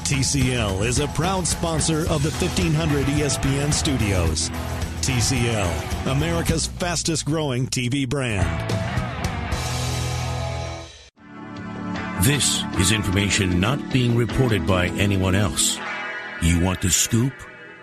TCL is a proud sponsor of the 1500 ESPN studios. TCL, America's fastest growing TV brand. This is information not being reported by anyone else. You want the scoop?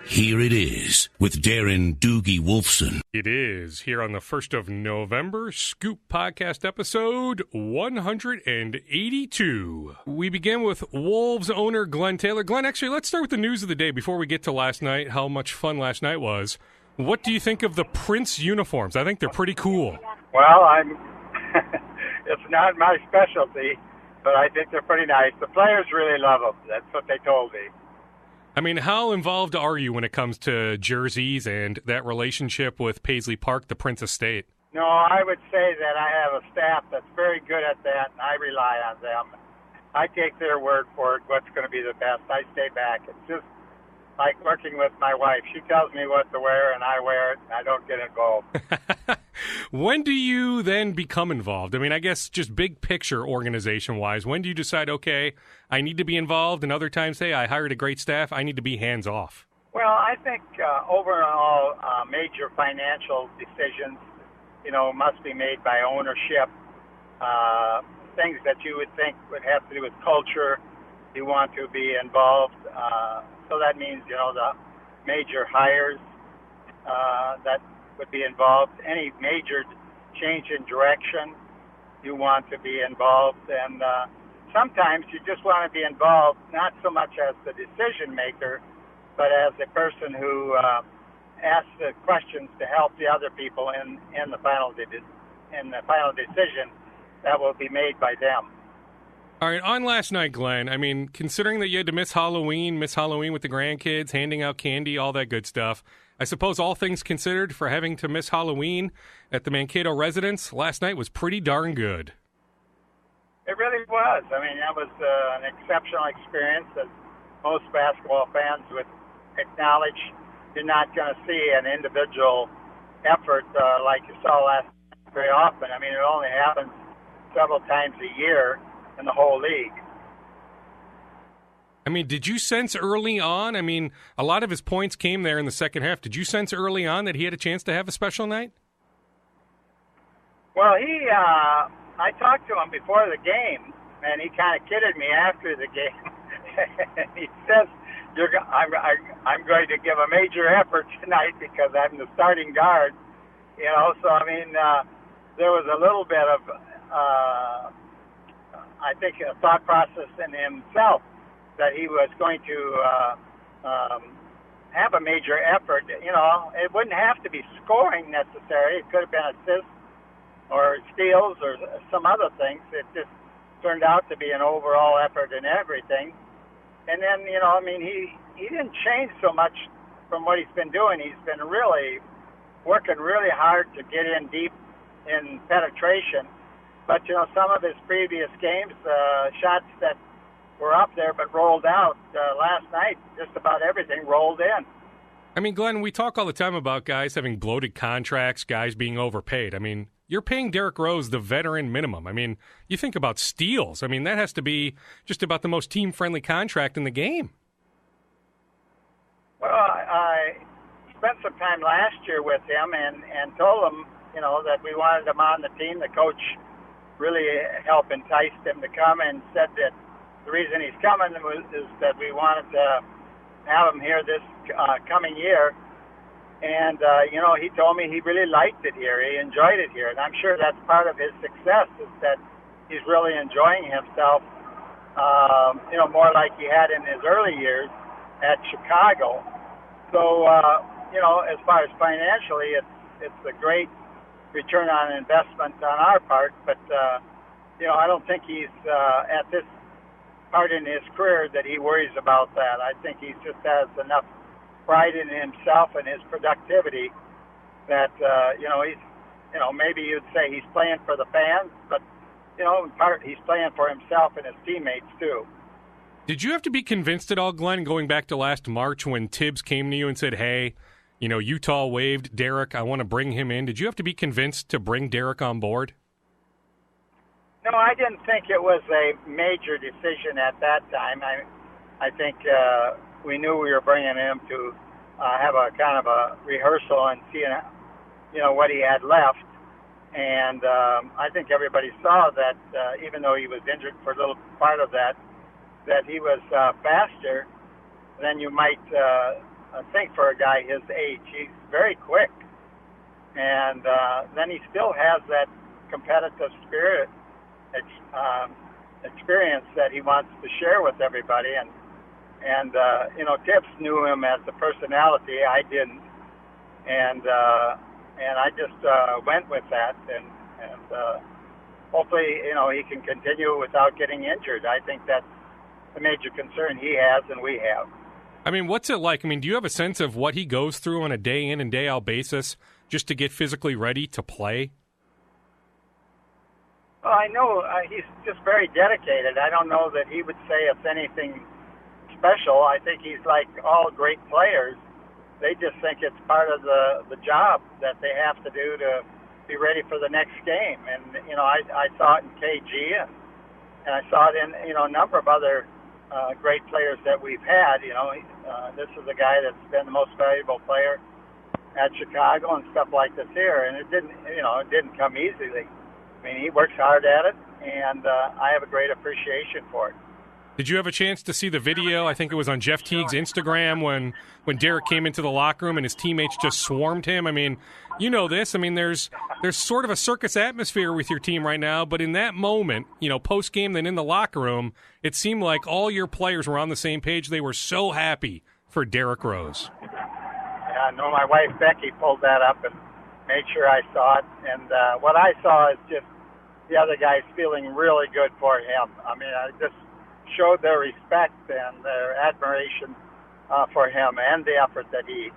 Here it is with Darren Doogie Wolfson. It is here on the 1st of November, Scoop Podcast episode 182. We begin with Wolves owner Glen Taylor. Glen, actually, let's start with the news of the day before we get to last night, how much fun last night was. What do you think of the Prince uniforms? I think they're pretty cool. Well, it's not my specialty, but I think they're pretty nice. The players really love them. That's what they told me. I mean, how involved are you when it comes to jerseys and that relationship with Paisley Park, the Prince Estate? No, I would say that I have a staff that's very good at that, and I rely on them. I take their word for it, what's going to be the best. I stay back. It's just like working with my wife. She tells me what to wear, and I wear it, and I don't get involved. When do you then become involved? I mean, I guess just big picture organization-wise, when do you decide, okay, I need to be involved, and other times, hey, I hired a great staff, I need to be hands-off? Well, I think overall major financial decisions, must be made by ownership. Things that you would think would have to do with culture, you want to be involved. So that means, the major hires that would be involved. Any major change in direction, you want to be involved. And sometimes you just want to be involved, not so much as the decision maker, but as the person who asks the questions to help the other people in the final decision that will be made by them. All right, on last night, Glenn, I mean, considering that you had to miss Halloween with the grandkids, handing out candy, all that good stuff, I suppose all things considered, for having to miss Halloween at the Mankato residence, last night was pretty darn good. It really was. I mean, that was an exceptional experience that most basketball fans would acknowledge. You're not going to see an individual effort like you saw last night very often. I mean, it only happens several times a year in the whole league. I mean, did you sense early on, I mean, a lot of his points came there in the second half. Did you sense early on that he had a chance to have a special night? Well, I talked to him before the game, and he kind of kidded me after the game. He says, I'm going to give a major effort tonight because I'm the starting guard. So, I mean, there was a little bit of, I think, a thought process in himself that he was going to have a major effort. It wouldn't have to be scoring necessarily. It could have been assists or steals or some other things. It just turned out to be an overall effort in everything. And then, he didn't change so much from what he's been doing. He's been really working really hard to get in deep in penetration. But, some of his previous games, shots that were up there but rolled out last night, just about everything rolled in. I mean, Glenn, we talk all the time about guys having bloated contracts, guys being overpaid. I mean, you're paying Derrick Rose the veteran minimum. I mean, you think about steals. I mean, that has to be just about the most team-friendly contract in the game. Well, I spent some time last year with him and told him, that we wanted him on the team. The coach really helped entice him to come and said that the reason he's coming is that we wanted to have him here this coming year. And, he told me he really liked it here. He enjoyed it here. And I'm sure that's part of his success is that he's really enjoying himself, more like he had in his early years at Chicago. So, as far as financially, it's a great return on investment on our part. But, I don't think he's at this part in his career that he worries about that. I think he just has enough pride in himself and his productivity that, he's, maybe you'd say he's playing for the fans, but, in part he's playing for himself and his teammates too. Did you have to be convinced at all, Glenn, going back to last March when Tibbs came to you and said, hey, Utah waived Derrick, I want to bring him in. Did you have to be convinced to bring Derrick on board? No, I didn't think it was a major decision at that time. I think we knew we were bringing him to have a kind of a rehearsal and seeing, what he had left. And I think everybody saw that even though he was injured for a little part of that he was faster than you might think for a guy his age. He's very quick. And then he still has that competitive spirit, experience that he wants to share with everybody. And Tibbs knew him as a personality. I didn't. And I just went with that. And hopefully, he can continue without getting injured. I think that's the major concern he has and we have. I mean, what's it like? I mean, do you have a sense of what he goes through on a day in and day out basis just to get physically ready to play? Well, I know he's just very dedicated. I don't know that he would say it's anything special. I think he's like all great players. They just think it's part of the job that they have to do to be ready for the next game. And, I saw it in KG and I saw it in, a number of other great players that we've had. This is a guy that's been the most valuable player at Chicago and stuff like this here. And it didn't come easily. I mean, he works hard at it, and I have a great appreciation for it. Did you have a chance to see the video? I think it was on Jeff Teague's Instagram when Derrick came into the locker room and his teammates just swarmed him. I mean, you know this. I mean, there's sort of a circus atmosphere with your team right now, but in that moment, post-game then in the locker room, it seemed like all your players were on the same page. They were so happy for Derrick Rose. Yeah, I know my wife Becky pulled that up and made sure I saw it. And what I saw is just the other guys feeling really good for him. I mean, I just showed their respect and their admiration for him and the effort that he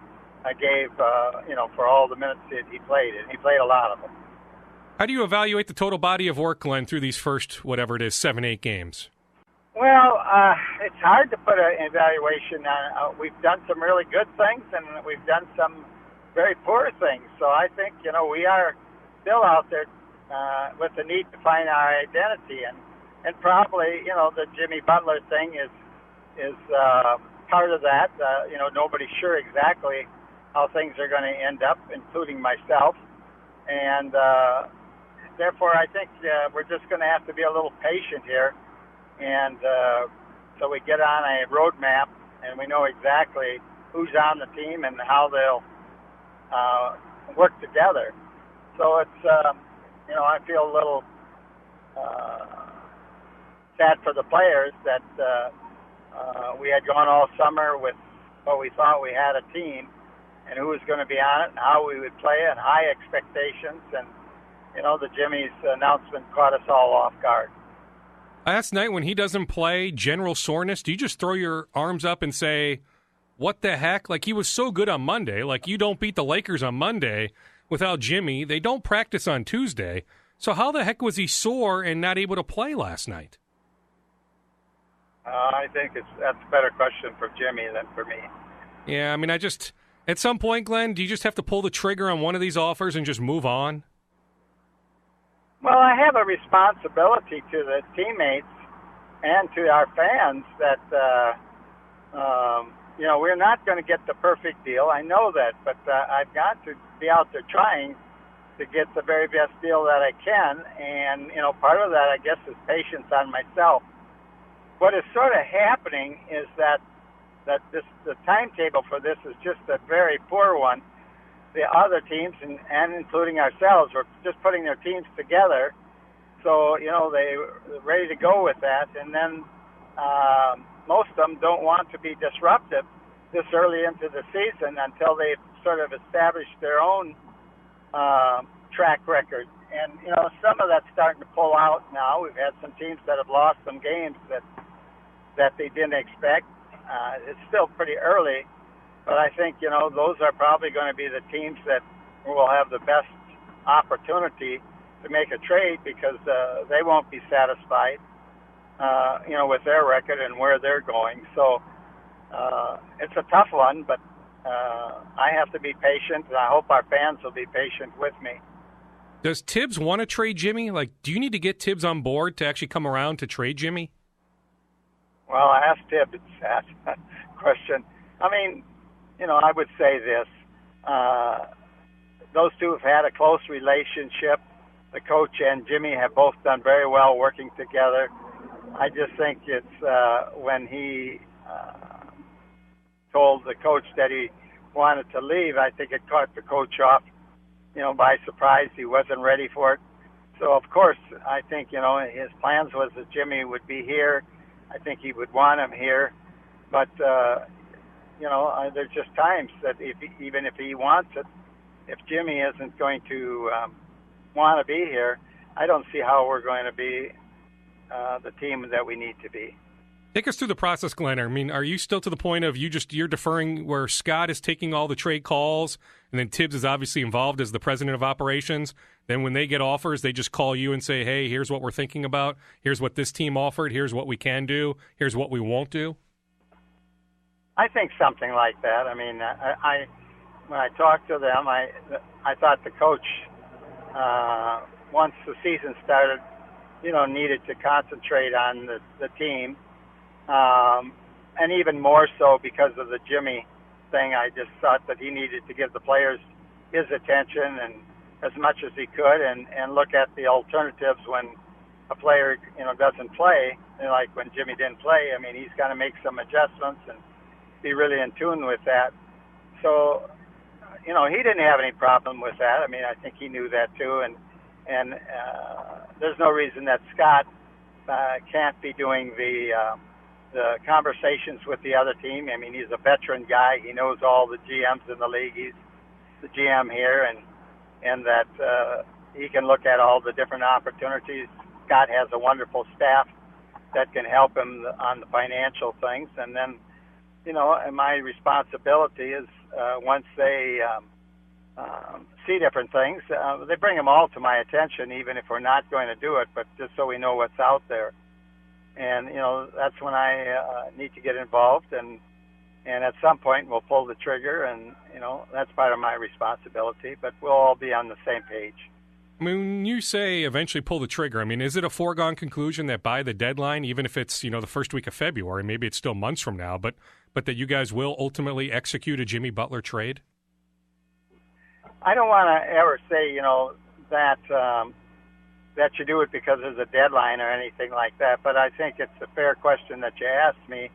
gave, for all the minutes that he played. And he played a lot of them. How do you evaluate the total body of work, Glenn, through these first, 7-8 games? Well, it's hard to put an evaluation on. We've done some really good things, and we've done some very poor things. So I think, we are still out there with the need to find our identity. And probably, the Jimmy Butler thing is part of that. Nobody's sure exactly how things are going to end up, including myself. And therefore, I think we're just going to have to be a little patient here. And so we get on a roadmap, and we know exactly who's on the team and how they'll work together. So it's, I feel a little sad for the players that we had gone all summer with what we thought we had a team and who was going to be on it and how we would play it, high expectations. And, the Jimmy's announcement caught us all off guard. Last night when he doesn't play, general soreness, do you just throw your arms up and say, what the heck? Like, he was so good on Monday. Like, you don't beat the Lakers on Monday without Jimmy. They don't practice on Tuesday. So how the heck was he sore and not able to play last night? I think that's a better question for Jimmy than for me. Yeah, I mean, at some point, Glenn, do you just have to pull the trigger on one of these offers and just move on? Well, I have a responsibility to the teammates and to our fans that, we're not going to get the perfect deal. I know that, but I've got to be out there trying to get the very best deal that I can. And, part of that, I guess, is patience on myself. What is sort of happening is that the timetable for this is just a very poor one. The other teams, and including ourselves, were just putting their teams together. So, they were ready to go with that. And then most of them don't want to be disruptive this early into the season until they've sort of established their own track record. And, some of that's starting to pull out now. We've had some teams that have lost some games that they didn't expect. It's still pretty early. But I think, those are probably going to be the teams that will have the best opportunity to make a trade because they won't be satisfied, with their record and where they're going. So it's a tough one, but I have to be patient, and I hope our fans will be patient with me. Does Tibbs want to trade Jimmy? Like, do you need to get Tibbs on board to actually come around to trade Jimmy? Well, I asked Tibbs that question. I mean, I would say this. Those two have had a close relationship. The coach and Jimmy have both done very well working together. I just think it's when he told the coach that he wanted to leave, I think it caught the coach off, by surprise. He wasn't ready for it. So, of course, I think, his plans was that Jimmy would be here. I think he would want him here. But, there's just times that even if he wants it, if Jimmy isn't going to want to be here, I don't see how we're going to be the team that we need to be. Take us through the process, Glenn. I mean, are you still to the point of you're deferring where Scott is taking all the trade calls, and then Tibbs is obviously involved as the president of operations? Then when they get offers, they just call you and say, hey, here's what we're thinking about. Here's what this team offered. Here's what we can do. Here's what we won't do. I think something like that. I mean, I when I talked to them, I thought the coach, once the season started, needed to concentrate on the team. And even more so because of the Jimmy thing, I just thought that he needed to give the players his attention and as much as he could and look at the alternatives when a player, doesn't play. Like when Jimmy didn't play, I mean, he's got to make some adjustments and be really in tune with that. So, he didn't have any problem with that. I mean, I think he knew that too. And there's no reason that Scott can't be doing the conversations with the other team. I mean, he's a veteran guy. He knows all the GMs in the league. He's the GM here, and that he can look at all the different opportunities. Scott has a wonderful staff that can help him on the financial things. And then, and my responsibility is once they see different things, they bring them all to my attention, even if we're not going to do it, but just so we know what's out there. And, that's when I need to get involved, and at some point we'll pull the trigger, and, that's part of my responsibility, but we'll all be on the same page. I mean, when you say eventually pull the trigger, I mean, is it a foregone conclusion that by the deadline, even if it's, the first week of February, maybe it's still months from now, but that you guys will ultimately execute a Jimmy Butler trade? I don't want to ever say, that you do it because there's a deadline or anything like that, but I think it's a fair question that you asked me,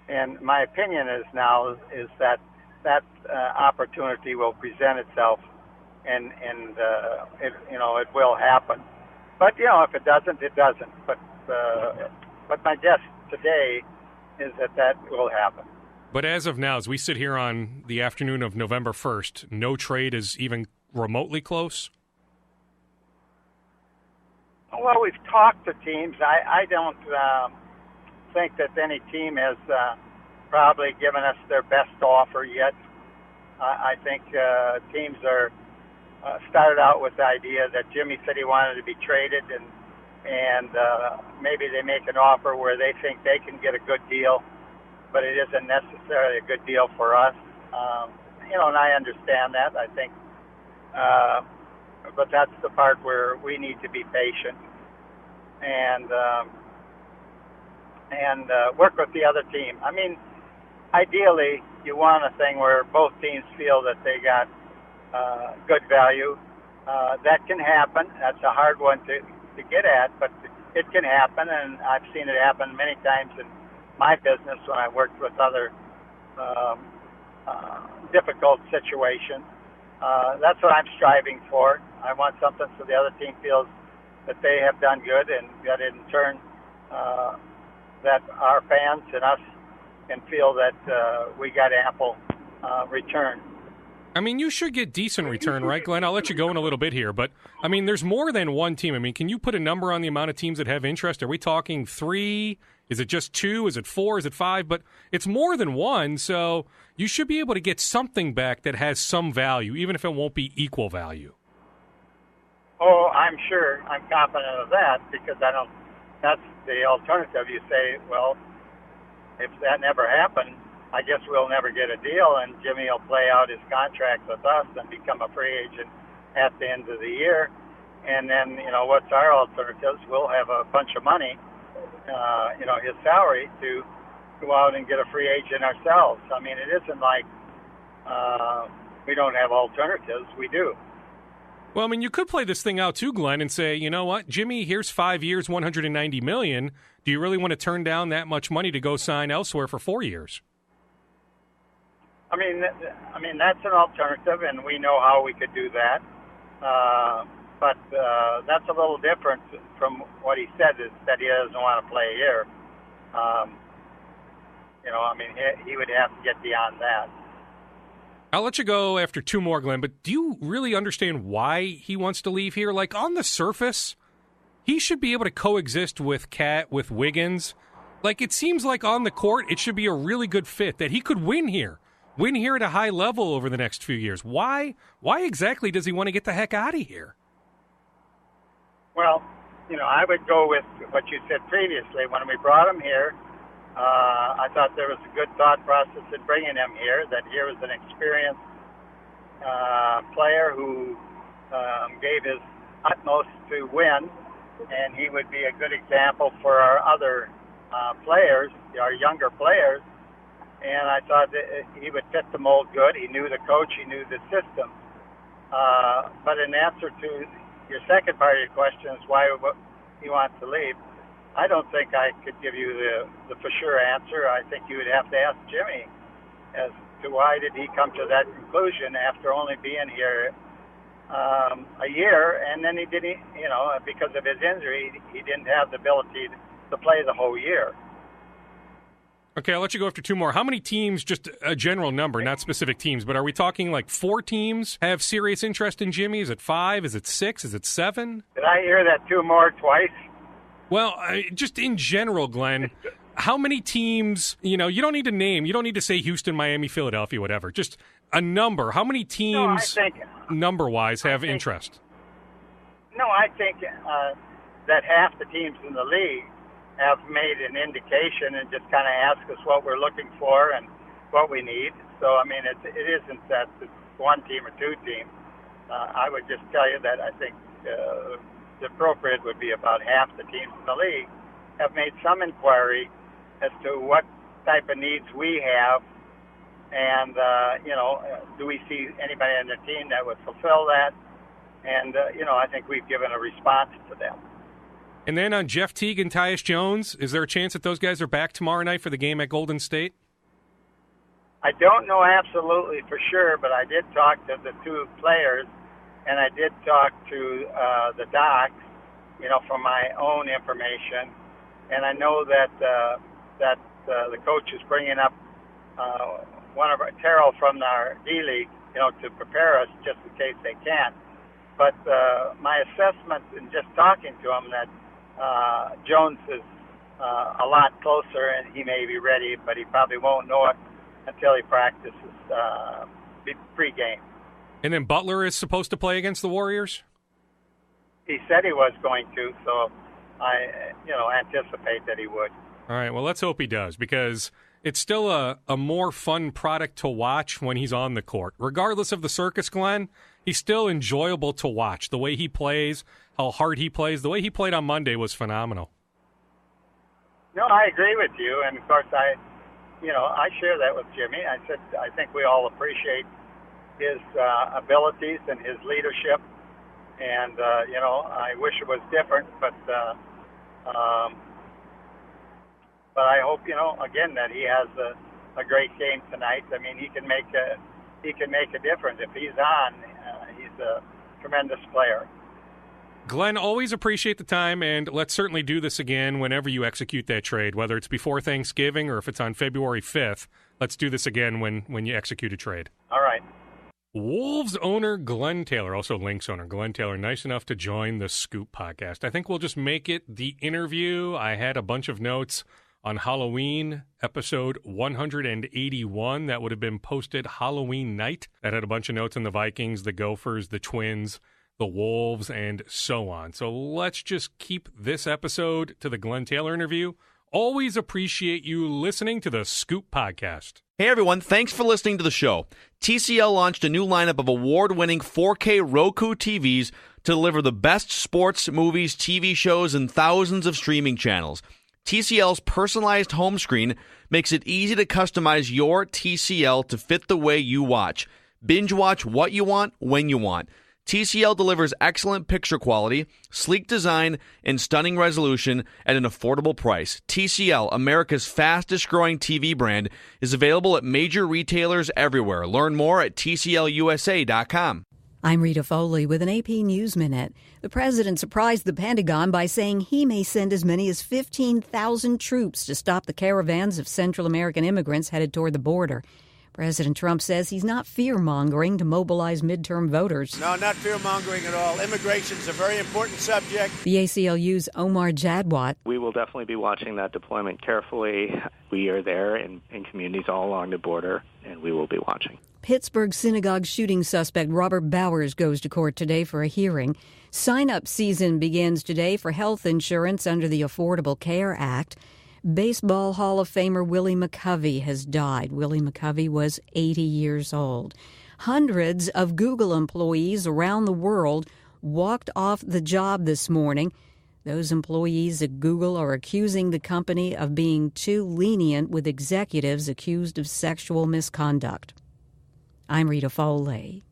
and my opinion is that opportunity will present itself, and it will happen. But if it doesn't, it doesn't. But my guess today is that will happen. But as of now, as we sit here on the afternoon of November 1st, no trade is even remotely close? Well, we've talked to teams. I don't think that any team has probably given us their best offer yet. I think teams are started out with the idea that Jimmy said he wanted to be traded, and maybe they make an offer where they think they can get a good deal, but it isn't necessarily a good deal for us. And I understand that. I think, but that's the part where we need to be patient and work with the other team. I mean, ideally, you want a thing where both teams feel that they got good value. That can happen. That's a hard one to get at, but it can happen, and I've seen it happen many times in my business when I worked with other difficult situations. That's what I'm striving for. I want something so the other team feels that they have done good, and that in turn that our fans and us can feel that we got ample return. I mean, you should get decent return, right, Glenn? I'll let you go in a little bit here, but, I mean, there's more than one team. I mean, can you put a number on the amount of teams that have interest? Are we talking 3? Is it just 2? Is it 4? Is it 5? But it's more than one, so you should be able to get something back that has some value, even if it won't be equal value. Oh, I'm sure. I'm confident of that, because that's the alternative. You say, well, if that never happened, I guess we'll never get a deal, and Jimmy will play out his contract with us and become a free agent at the end of the year. And then, what's our alternatives? We'll have a bunch of money, his salary to go out and get a free agent ourselves. I mean, it isn't like we don't have alternatives. We do. Well, I mean, you could play this thing out too, Glenn, and say, you know what, Jimmy, here's 5 years, $190 million. Do you really want to turn down that much money to go sign elsewhere for 4 years? I mean, that's an alternative, and we know how we could do that. But that's a little different from what he said, is that he doesn't want to play here. He would have to get beyond that. I'll let you go after two more, Glenn, but do you really understand why he wants to leave here? Like, on the surface, he should be able to coexist with Cat, with Wiggins. Like, it seems like on the court, it should be a really good fit, that he could win here at a high level over the next few years. Why exactly does he want to get the heck out of here? Well, I would go with what you said previously. When we brought him here, I thought there was a good thought process in bringing him here, that here was an experienced player who gave his utmost to win, and he would be a good example for our other players, our younger players. And I thought that he would fit the mold good. He knew the coach. He knew the system. But in answer to your second part of your question, is why he wants to leave, I don't think I could give you the for sure answer. I think you would have to ask Jimmy as to why did he come to that conclusion after only being here a year, and then he didn't, because of his injury, he didn't have the ability to play the whole year. Okay, I'll let you go after two more. How many teams, just a general number, not specific teams, but are we talking like 4 teams have serious interest in Jimmy? Is it 5? Is it 6? Is it 7? Did I hear that 2 more twice? Well, just in general, Glenn, how many teams, you don't need to name, you don't need to say Houston, Miami, Philadelphia, whatever, just a number. How many teams, number-wise, have interest? No, I think that half the teams in the league have made an indication and just kind of asked us what we're looking for and what we need. So, I mean, it isn't that it's 1 team or 2 teams. I would just tell you that I think the appropriate would be about half the teams in the league have made some inquiry as to what type of needs we have, and do we see anybody on their team that would fulfill that? And I think we've given a response to them. And then on Jeff Teague and Tyus Jones, is there a chance that those guys are back tomorrow night for the game at Golden State? I don't know absolutely for sure, but I did talk to the 2 players, and I did talk to the docs, from my own information, and I know that the coach is bringing up one of Terrell from our D League, to prepare us just in case they can't. But my assessment in just talking to him that Jones is a lot closer, and he may be ready, but he probably won't know it until he practices pre-game. And then Butler is supposed to play against the Warriors? He said he was going to, so I anticipate that he would. All right, well, let's hope he does, because it's still a more fun product to watch when he's on the court. Regardless of the circus, Glenn, he's still enjoyable to watch. The way he plays, how hard he plays, the way he played on Monday was phenomenal. No, I agree with you, and of course I share that with Jimmy. I said I think we all appreciate his abilities and his leadership, and I wish it was different, but I hope again that he has a great game tonight. I mean, he can make a difference if he's on. He's a tremendous player. Glenn, always appreciate the time, and let's certainly do this again whenever you execute that trade, whether it's before Thanksgiving or if it's on February 5th. Let's do this again when you execute a trade. All right. Wolves owner Glen Taylor, also Lynx owner Glen Taylor, nice enough to join the Scoop podcast. I think we'll just make it the interview. I had a bunch of notes on Halloween, episode 181. That would have been posted Halloween night. That had a bunch of notes on the Vikings, the Gophers, the Twins, the Wolves, and so on. So let's just keep this episode to the Glen Taylor interview. Always appreciate you listening to the Scoop podcast. Hey everyone, thanks for listening to the show. TCL launched a new lineup of award-winning 4K Roku TVs to deliver the best sports, movies, TV shows, and thousands of streaming channels. TCL's personalized home screen makes it easy to customize your TCL to fit the way you watch. Binge watch what you want, when you want. TCL delivers excellent picture quality, sleek design, and stunning resolution at an affordable price. TCL, America's fastest growing TV brand, is available at major retailers everywhere. Learn more at TCLUSA.com. I'm Rita Foley with an AP News Minute. The president surprised the Pentagon by saying he may send as many as 15,000 troops to stop the caravans of Central American immigrants headed toward the border. President Trump says he's not fear-mongering to mobilize midterm voters. No, not fear-mongering at all. Immigration's a very important subject. The ACLU's Omar Jadwat. We will definitely be watching that deployment carefully. We are there in communities all along the border, and we will be watching. Pittsburgh synagogue shooting suspect Robert Bowers goes to court today for a hearing. Sign-up season begins today for health insurance under the Affordable Care Act. Baseball Hall of Famer Willie McCovey has died. Willie McCovey was 80 years old. Hundreds of Google employees around the world walked off the job this morning. Those employees at Google are accusing the company of being too lenient with executives accused of sexual misconduct. I'm Rita Foley.